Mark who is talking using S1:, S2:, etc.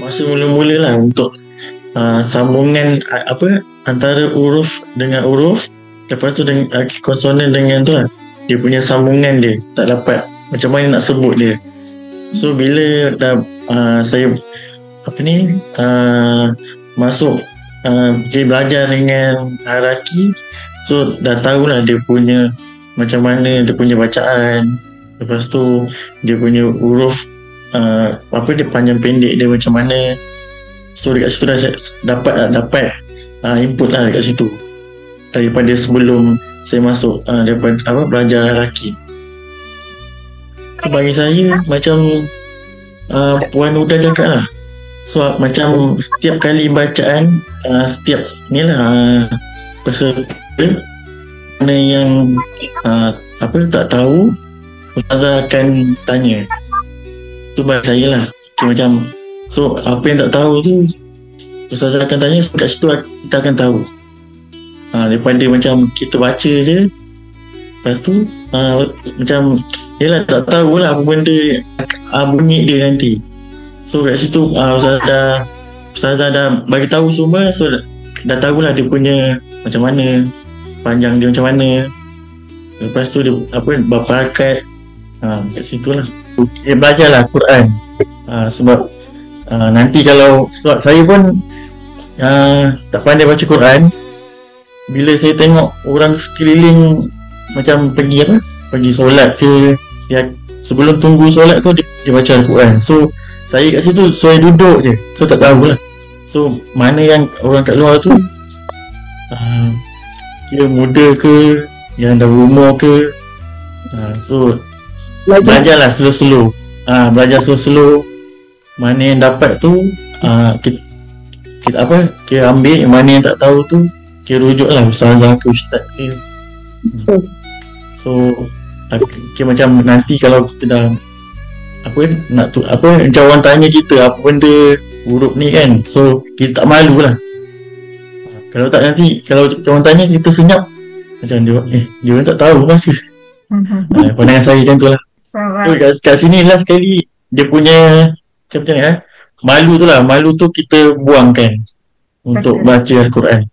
S1: masa mula-mula lah untuk sambungan antara huruf dengan huruf, lepas tu dengan konsonan dengan tu lah, dia punya sambungan dia tak dapat macam mana nak sebut dia. So bila dah saya masuk dia belajar dengan haraki, so dah tahulah dia punya macam mana dia punya bacaan, lepas tu dia punya huruf dia panjang pendek dia macam mana. So dekat situ dah dapat input lah dekat situ daripada sebelum saya masuk daripada belajar haraki. So bagi saya macam Puan Huda cakap lah, so macam setiap kali bacaan setiap ni lah peserta mana yang tak tahu, ustazah akan tanya. Tu bagi saya lah, macam so apa yang tak tahu tu ustazah akan tanya, so kat situ kita akan tahu daripada macam kita baca je, lepas tu macam yelah tak tahulah apa benda bunyi dia nanti. So kat situ ustazah dah bagi tahu semua, so dah tahulah dia punya macam mana, panjang dia macam mana, lepas tu dia berapa harakat. Kat situ lah dia belajarlah Quran. Sebab nanti kalau sebab saya pun tak pandai baca Quran, bila saya tengok orang sekeliling macam pergi solat ke, sebelum tunggu solat tu dia baca Al-Quran. So saya kat situ saya duduk je, so tak tahulah so mana yang orang kat luar tu kira muda ke, yang dah berumur ke. So belajarlah slow-slow, belajar slow-slow, mana yang dapat tu kita ambil, mana yang tak tahu tu kita rujuk lah ustazah ke ustaz ke. So macam nanti kalau kita dah macam orang tanya kita apa benda huruf ni kan, so kita tak malu lah. Kalau tak nanti kalau orang tanya kita senyap macam dia orang tak tahu baca. Pandangan saya macam tu lah. So kat sini last sekali dia punya macam mana malu tu lah, malu tu kita buangkan untuk baca Al-Quran.